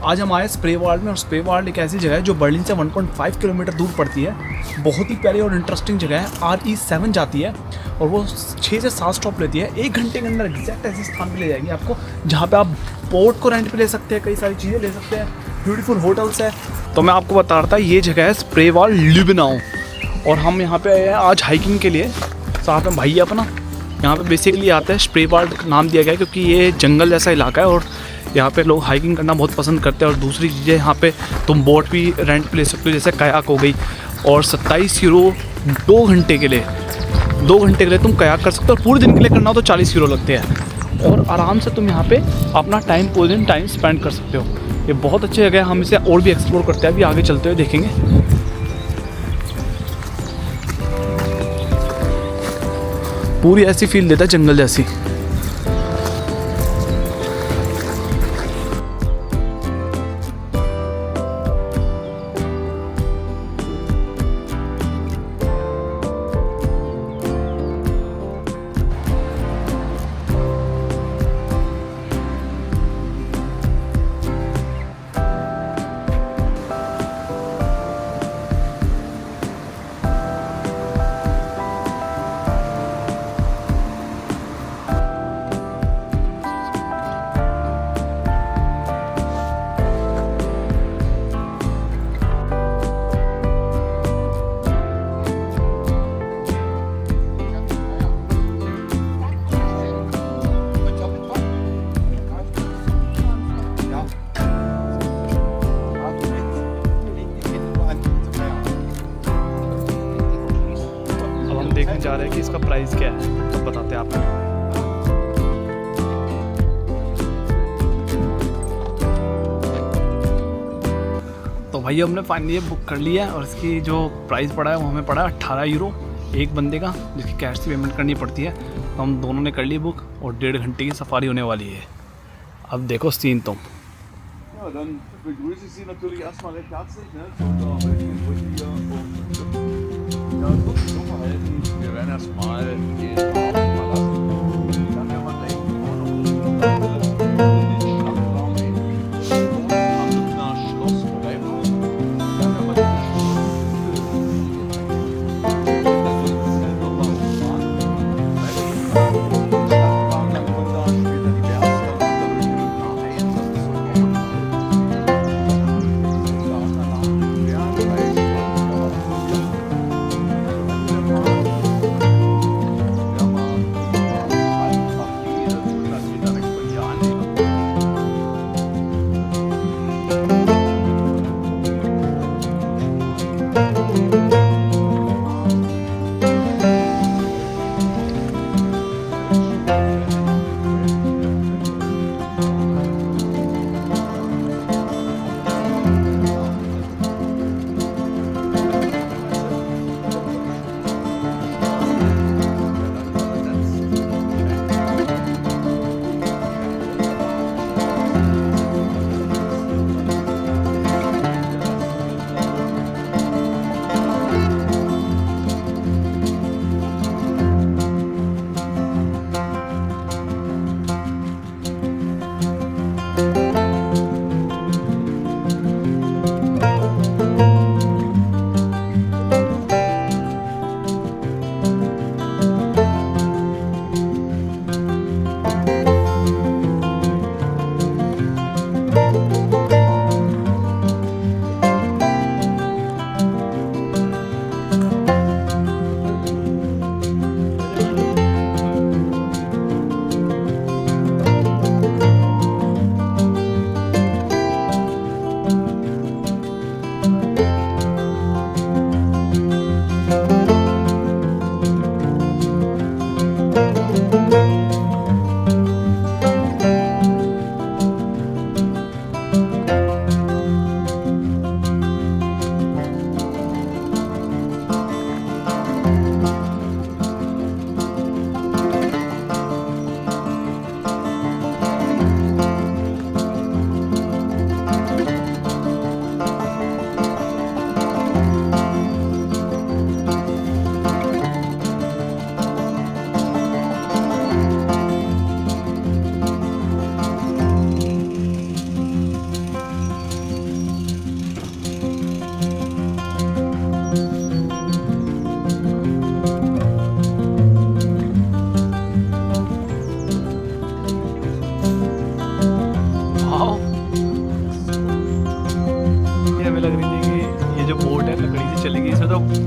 आज हम आए स्प्रे वर्ल्ड में, और स्प्रे वर्ल्ड एक ऐसी जगह है जो बर्लिन से 1.5 किलोमीटर दूर पड़ती है। बहुत ही प्यारी और इंटरेस्टिंग जगह है। RE7 जाती है और वो 6 से 7 स्टॉप लेती है। 1 घंटे के अंदर एग्जैक्ट ऐसे स्थान पे ले जाएगी आपको जहाँ पे आप बोट को रेंट पे ले सकते हैं, कई सारी चीज़ें ले सकते हैं, ब्यूटीफुल होटल्स है। तो मैं आपको बता रहा था ये जगह है स्प्रे वर्ल्ड ल्यूबनाउ, और हम यहाँ पे आए हैं आज हाइकिंग के लिए। साथ में भाई अपना यहाँ पे बेसिकली आता है। स्प्रे वर्ल्ड नाम दिया गया है क्योंकि ये जंगल जैसा इलाका है और यहाँ पे लोग हाइकिंग करना बहुत पसंद करते हैं। और दूसरी चीज़ें यहाँ पे तुम बोट भी रेंट पे ले सकते हो, जैसे कयाक हो गई। और 27 यूरो 2 घंटे के लिए, 2 घंटे के लिए तुम कयाक कर सकते हो। और पूरे दिन के लिए करना हो तो 40 यूरो लगते हैं, और आराम से तुम यहाँ पे अपना पूरे दिन टाइम स्पेंड कर सकते हो। ये बहुत अच्छी जगह है। हम इसे और भी एक्सप्लोर करते हैं, अभी आगे चलते हुए देखेंगे। पूरी ऐसी फील देता है जंगल जैसी। देखने जा रहे हैं कि इसका प्राइस क्या है, तो बताते हैं आपको। तो भाई हमने फाइनली ये बुक कर लिया है, और इसकी जो प्राइस पड़ा है वो हमें पड़ा है 18 यूरो एक बंदे का, जिसकी कैश से पेमेंट करनी पड़ती है। तो हम दोनों ने कर ली बुक, और 1.5 घंटे की सफारी होने वाली है। अब देखो सीन तुम। Ja, dann begrüße ich Sie natürlich erstmal recht herzlich, ne, zu unserer heutigen Runde hier und ja, so verhalten. Wir werden erstmal den Raum verlassen. Dann werden wir gleich auch noch in den Schlafraum gehen und am Lübner Schloss vorbeifahren. Dann werden wir die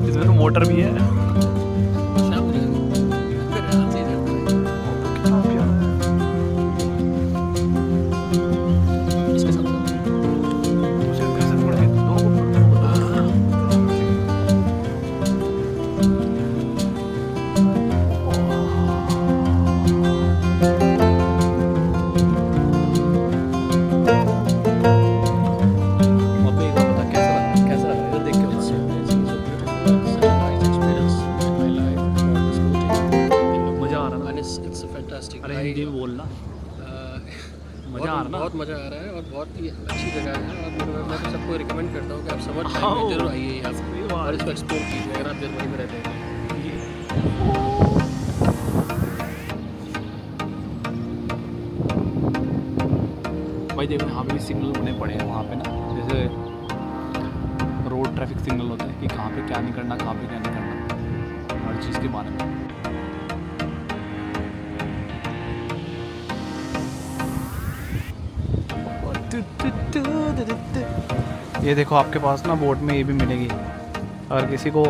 इसमें तो motor भी है। अरे हिंदी में बोलना। मज़ा आ रहा ना? बहुत मज़ा आ रहा है और बहुत ही अच्छी जगह है और मैं तो सबको रिकमेंड करता हूँ कि आप समर टाइम में जरूर आइए यहाँ और इसको एक्सप्लोर कीजिए अगर आप जर्मनी में रहते हैं। भाई देखो यहाँ पे भी सिग्नल बने पड़े हैं वहाँ पे ना, जैसे रोड ट्रैफिक सिग्नल होते हैं कि कहाँ पे क्या नहीं करना, कहाँ पे क्या नहीं करना, हर चीज़ के बारे में। ये देखो आपके पास ना बोट में ये भी मिलेगी, अगर किसी को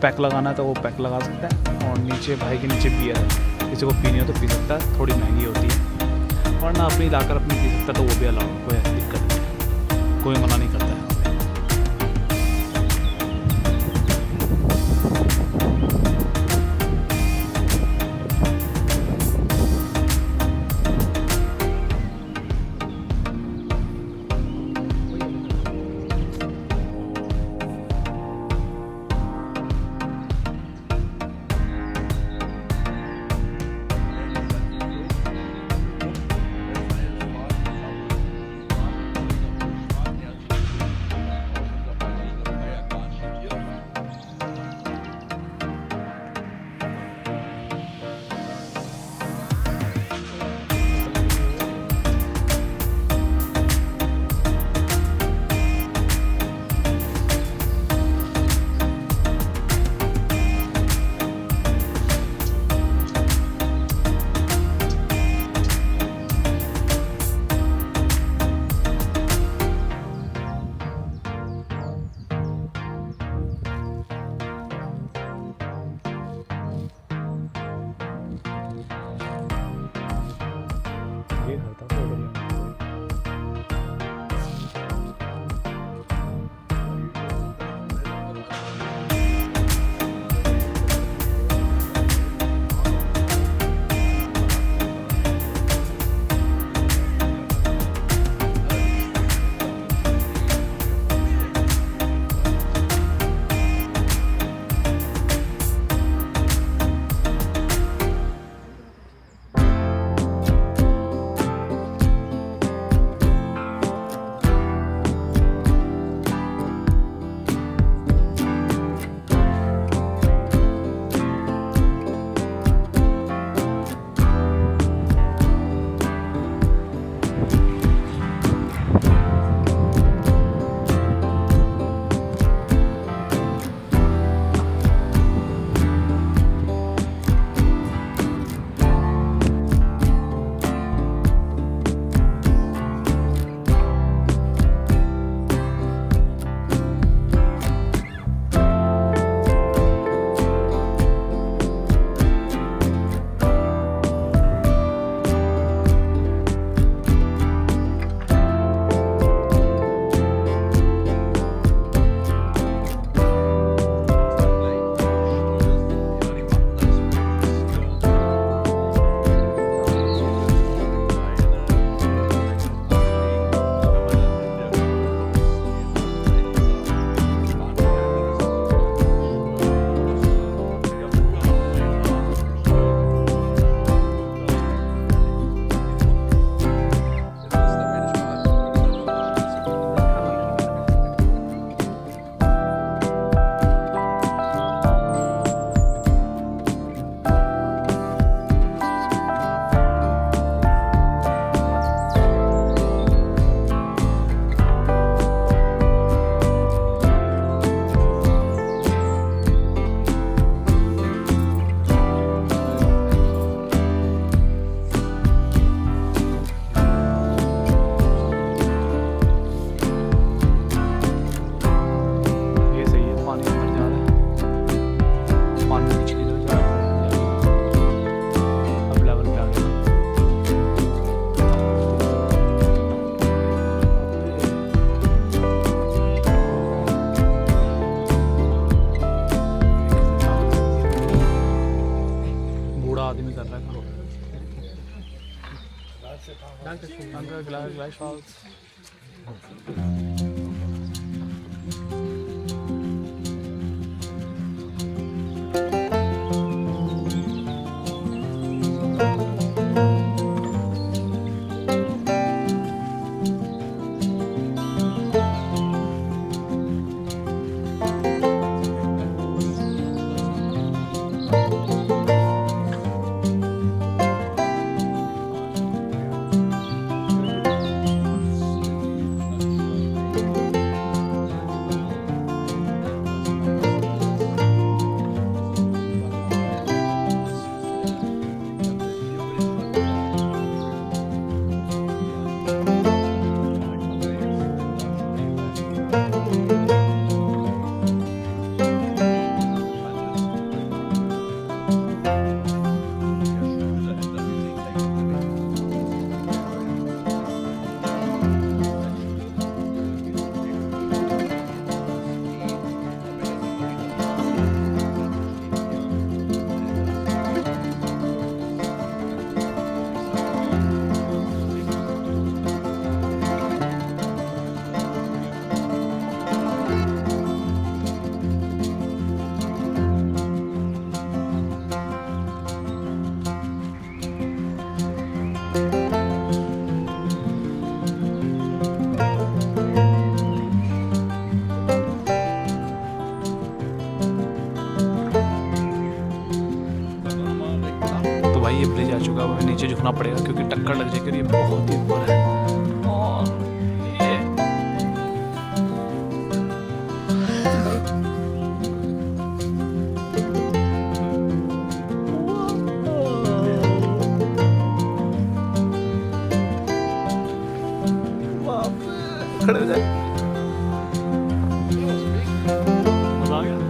पैक लगाना है तो वो पैक लगा सकता है। और नीचे भाई के नीचे बियर है, किसी को पीनी हो तो पी सकता है, थोड़ी महंगी होती है, वरना अपनी लाकर अपनी पी सकता है तो वो भी अलाउ, कोई ऐसी दिक्कत नहीं, कोई मना नहीं करता है। gleichfalls. भाई ये ब्रिज आ चुका है, हमें नीचे झुकना पड़ेगा क्योंकि टक्कर लग जाएगी और ये बहुत ही ऊपर है। और ये खड़े हो जाए, मजा आ गया।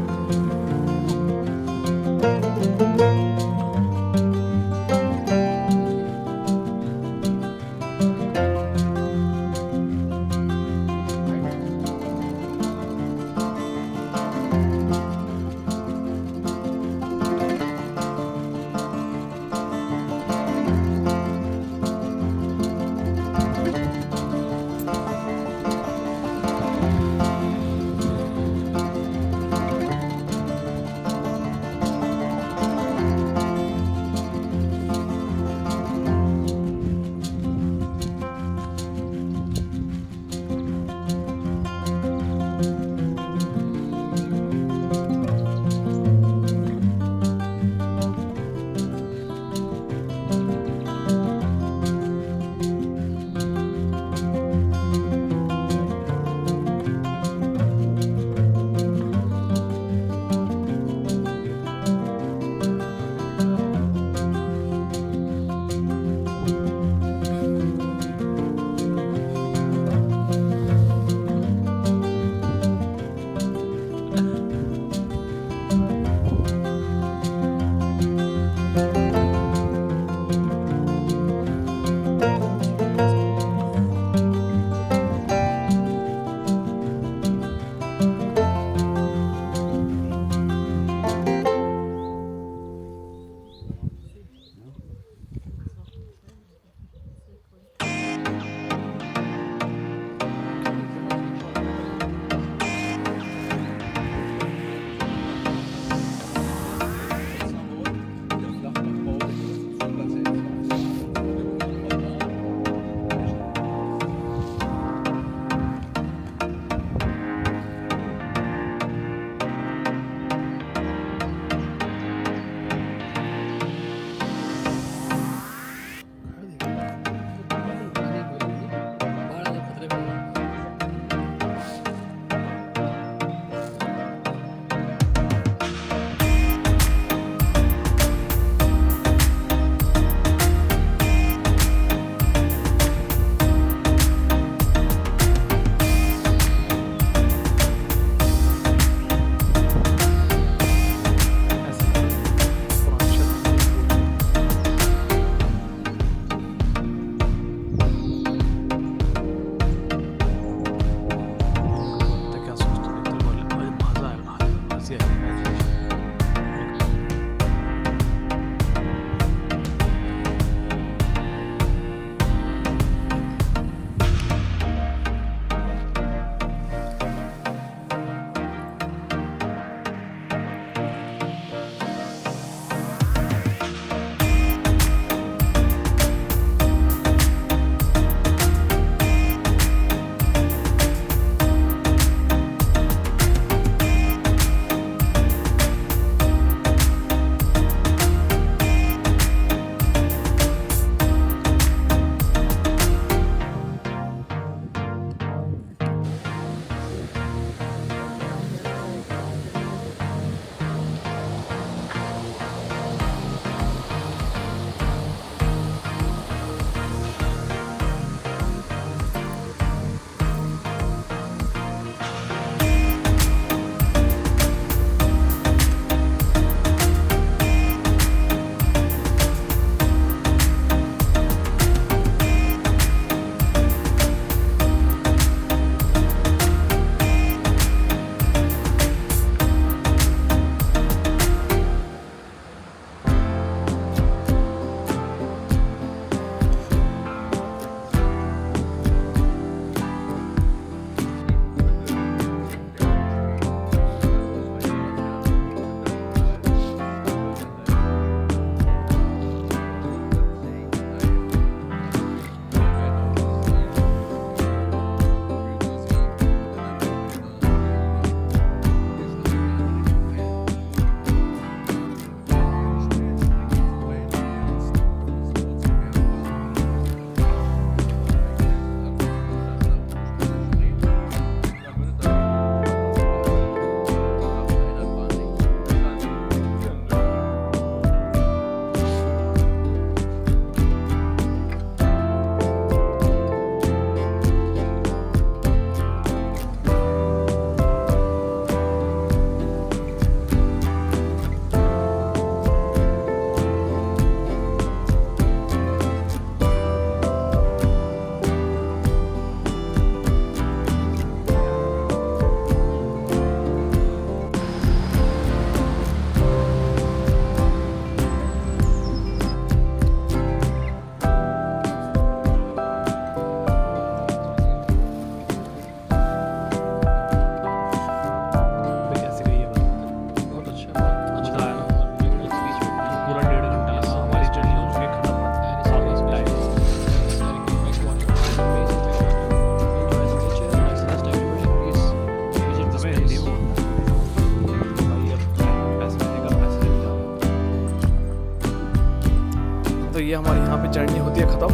जर्नी होती है ख़त्म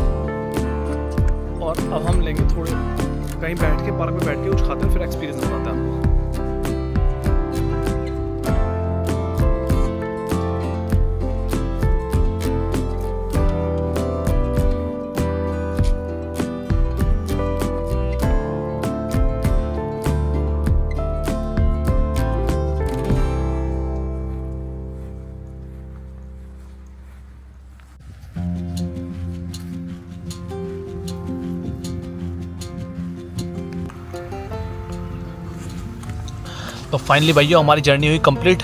और अब हम लेंगे थोड़े कहीं बैठ के पार्क में बैठ के कुछ खाते हैं, फिर एक्सपीरियंस बताते हैं हमको। तो फाइनली भैया हमारी जर्नी हुई कंप्लीट।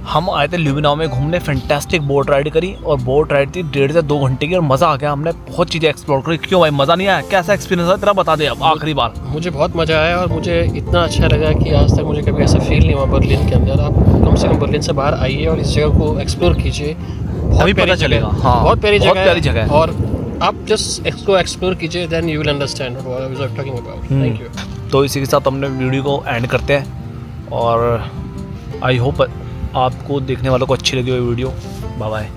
हम आए थे ल्यूबिनाओ में घूमने, फैंटास्टिक बोट राइड करी और बोट राइड थी 1.5 से 2 घंटे की और मज़ा आ गया। हमने बहुत चीज़ें एक्सप्लोर करी। क्यों भाई मज़ा नहीं आया? कैसा एक्सपीरियंस था तेरा, बता दे अब आखिरी बार। मुझे बहुत मज़ा आया और मुझे इतना अच्छा लगा कि आज तक मुझे कभी ऐसा फील नहीं हुआ बर्लिन के अंदर। आप कम से कम बर्लिन से बाहर आइए और इस जगह को एक्सप्लोर कीजिए, अभी पता चलेगा। हाँ, बहुत प्यारी जगह है और आप जस्ट इसको एक्सप्लोर कीजिए, then you will understand what I was talking about. Thank you. तो इसी के साथ हमने वीडियो को एंड करते हैं और आई होप आपको देखने वालों को अच्छी लगी हुई वीडियो। Bye bye.